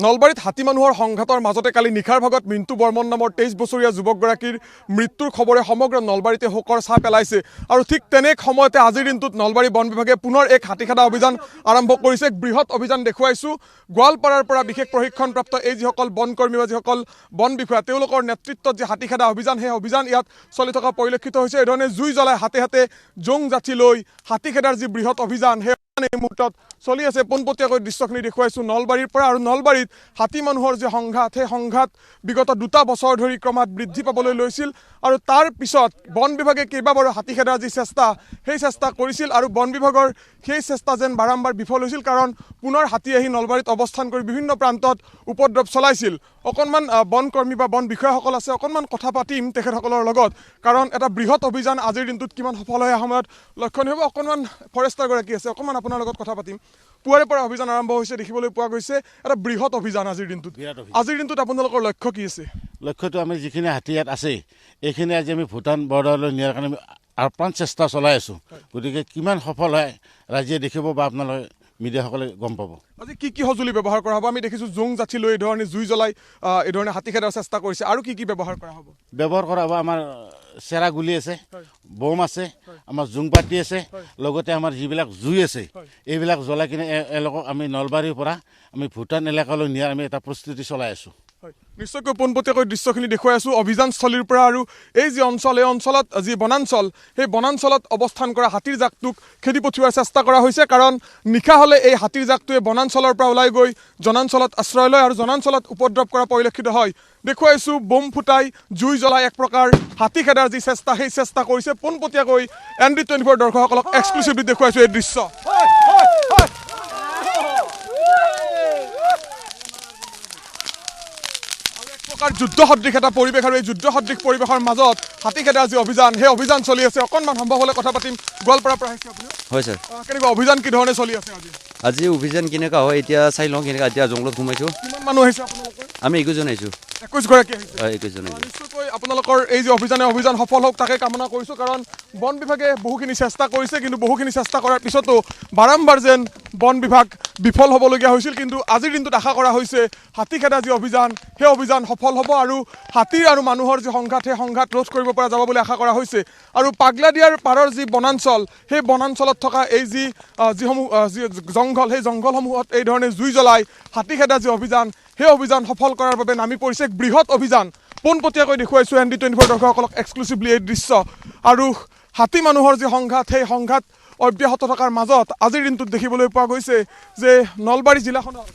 নলবাৰীত হাতী মানুহৰ সংঘাতৰ মাজতে কালি নিশাৰ ভাগত মিণ্টু বৰ্মন নামৰ 23 বছৰীয়া যুৱকগৰাকীৰ মৃত্যুৰ খবৰে সমগ্ৰ নলবাৰীতে শোকৰ ছাঁ পেলাইছে আৰু ঠিক তেনে সময়তে আজিৰ দিনটোত নলবাৰী বন বিভাগে পুনৰ এক হাতীখেদা অভিযান আৰম্ভ কৰিছে। বৃহৎ অভিযান দেখুৱাইছো। গোৱালপাৰাৰ পৰা বিশেষ প্ৰশিক্ষণপ্ৰাপ্ত এই যিসকল বনকৰ্মী বা যিসকল বন বিষয়া তেওঁলোকৰ নেতৃত্বত যে হাতীখেদা অভিযান, সেই অভিযান ইয়াত চলি থকা পৰিলক্ষিত হৈছে। এই ধৰণে জুই জ্বলাই হাতে হাতে জোং যাঠি লৈ হাতীখেদাৰ যি বৃহৎ অভিযান সেই এই মুহূৰ্তত চলি আছে। পোনপটীয়াকৈ দৃশ্যখিনি দেখুৱাইছো নলবাৰীৰ পৰা। আৰু নলবাৰীত হাতী মানুহৰ যে সংঘাত, সেই সংঘাত বিগত 2 বছৰ ধৰি ক্ৰমাৎ বৃদ্ধি পাবলৈ লৈছিল আৰু তাৰ পিছত বন বিভাগে কেইবাবাৰো হাতী খেদাৰ যি চেষ্টা, সেই চেষ্টা কৰিছিল আৰু বন বিভাগৰ সেই চেষ্টা যেন বাৰম্বাৰ বিফল হৈছিল, কাৰণ পুনৰ হাতী আহি নলবাৰীত অৱস্থান কৰি বিভিন্ন প্ৰান্তত উপদ্ৰৱ চলাইছিল। অকণমান বনকৰ্মী বা বন বিষয়াসকল আছে, অকণমান কথা পাতিম তেখেতসকলৰ লগত, কাৰণ এটা বৃহৎ অভিযান আজিৰ দিনটোত কিমান সফল হয় সময়ত লক্ষণীয় হ'ব। অকণমান ফৰেষ্টাৰগৰাকী আছে, অকণমান আপোনাৰ লগত কথা পাতিম। পুৱাৰে পৰা অভিযান আৰম্ভ হৈছে, দেখিবলৈ পোৱা গৈছে এটা বৃহৎ অভিযান আজিৰ দিনটোত। আজিৰ দিনটোত আপোনালোকৰ লক্ষ্য কি আছে? লক্ষ্যটো আমি যিখিনি হাতী ইয়াত আছে এইখিনি আজি আমি ভূটান বৰ্ডাৰলৈ নিয়াৰ কাৰণে আমি আপ্ৰাণ চেষ্টা চলাই আছোঁ। গতিকে কিমান সফল হয় ৰাইজে দেখিব বা আপোনালোকে মিডিয়াসকলে গম পাব। আজি কি কি সঁজুলি ব্যৱহাৰ কৰা হ'ব? আমি দেখিছোঁ জোং যাঠি লৈ এই ধৰণে জুই জ্বলাই এই ধৰণে হাতী খেদাৰ চেষ্টা কৰিছে। আৰু কি কি ব্যৱহাৰ কৰা হ'ব? ব্যৱহাৰ কৰা হ'ব আমাৰ চেৰা গুলি আছে, বম আছে, আমাৰ জোং পাতি আছে, লগতে আমাৰ যিবিলাক জুই আছে এইবিলাক জ্বলাই কিনে এওঁলোকক আমি নলবাৰীৰ পৰা আমি ভূটান এলেকালৈ নিয়াৰ আমি এটা প্ৰস্তুতি চলাই আছোঁ। নিশ্চয়কৈ পোনপটীয়াকৈ দৃশ্যখিনি দেখুৱাই আছোঁ অভিযানস্থলীৰ পৰা। আৰু এই যি অঞ্চল, এই অঞ্চলত যি বনাঞ্চল, সেই বনাঞ্চলত অৱস্থান কৰা হাতীৰ জাকটোক খেদি পঠিওৱাৰ চেষ্টা কৰা হৈছে, কাৰণ নিশা হ'লে এই হাতীৰ জাকটোৱে বনাঞ্চলৰ পৰা ওলাই গৈ জনাঞ্চলত আশ্ৰয় লয় আৰু জনাঞ্চলত উপদ্ৰৱ কৰা পৰিলক্ষিত হয়। দেখুৱাইছোঁ বম ফুটাই জুই জ্বলাই এক প্ৰকাৰ হাতী খেদাৰ যি চেষ্টা, সেই চেষ্টা কৰিছে। পোনপটীয়াকৈ ND24 দৰ্শকসকলক এক্সক্লুচিভলি দেখুৱাইছোঁ এই দৃশ্য। যুদ্ধ সদৃশ এটা পৰিৱেশ আৰু এই যুদ্ধ সদৃশ পৰিৱেশৰ মাজত হাতী খেদাৰ যি অভিযান, সেই অভিযান চলি আছে। অকণমান সম্ভৱ হ'লে কথা পাতিম। গোৱালপাৰাৰ পৰা আহিছে আপুনি? হয় ছাৰ। কেনেকুৱা অভিযান, কি ধৰণে চলি আছে আজি অভিযান কেনেকুৱা হয় এতিয়া চাই লওঁ। কেনেকুৱা এতিয়া জংঘলত সোমাইছোঁ। কিমান মানুহ আহিছে আপোনালোকৰ? আমি 21 জন আহিছোঁ। 21 গৰাকী আহিছে। 21 জন আহিছোঁ। নিশ্চয়কৈ আপোনালোকৰ এই যে অভিযান সফল হওক তাকে কামনা কৰিছোঁ, কাৰণ বন বিভাগে বহুখিনি চেষ্টা কৰিছে, কিন্তু বহুখিনি চেষ্টা কৰাৰ পিছতো বাৰম্বাৰ যেন বন বিভাগ বিফল হ'বলগীয়া হৈছিল। কিন্তু আজিৰ দিনটোত আশা কৰা হৈছে হাতী খেদা যি অভিযান, সেই অভিযান সফল হ'ব আৰু হাতীৰ আৰু মানুহৰ যি সংঘাত, সেই সংঘাত ৰোধ কৰিব পৰা যাব বুলি আশা কৰা হৈছে। আৰু পাগলাদিয়াৰ পাৰৰ যি বনাঞ্চল, সেই বনাঞ্চলত থকা এই যিসমূহ জংঘল, সেই জংঘলসমূহত এই ধৰণে জুই জ্বলাই হাতী খেদা যি অভিযান, সেই অভিযান সফল কৰাৰ বাবে নামি পৰিছে এক বৃহৎ অভিযান। পোনপটীয়াকৈ দেখুৱাইছোঁ ND24 দৰ্শকসকলক এক্সক্লুচিভলি এই দৃশ্য। আৰু হাতী মানুহৰ যি সংঘাত, সেই সংঘাত অব্যাহত থকাৰ মাজত আজিৰ দিনটোত দেখিবলৈ পোৱা গৈছে যে নলবাৰী জিলাখনৰ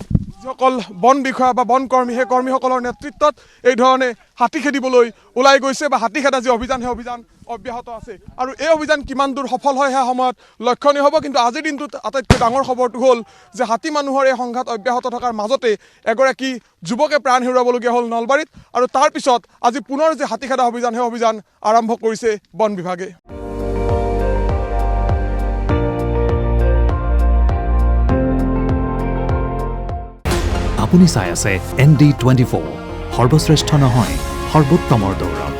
যিসকল বন বিষয়া বা বন কৰ্মী, সেই কৰ্মীসকলৰ নেতৃত্বত এই ধৰণে হাতী খেদিবলৈ ওলাই গৈছে বা হাতী খেদা যি অভিযান, সেই অভিযান অব্যাহত আছে। আৰু এই অভিযান কিমান দূৰ সফল হয় সেই সময়ত লক্ষণীয় হ'ব। কিন্তু আজিৰ দিনটোত আটাইতকৈ ডাঙৰ খবৰটো হ'ল যে হাতী মানুহৰ এই সংঘাত অব্যাহত থকাৰ মাজতে এগৰাকী যুৱকে প্ৰাণ হেৰুৱাবলগীয়া হ'ল নলবাৰীত। আৰু তাৰ পিছত আজি পুনৰ যে হাতী খেদা অভিযান, সেই অভিযান আৰম্ভ কৰিছে বন বিভাগে। আপুনি চাই আছে ND24, সৰ্বশ্ৰেষ্ঠ নহয় সৰ্বোত্তমৰ দৌৰত।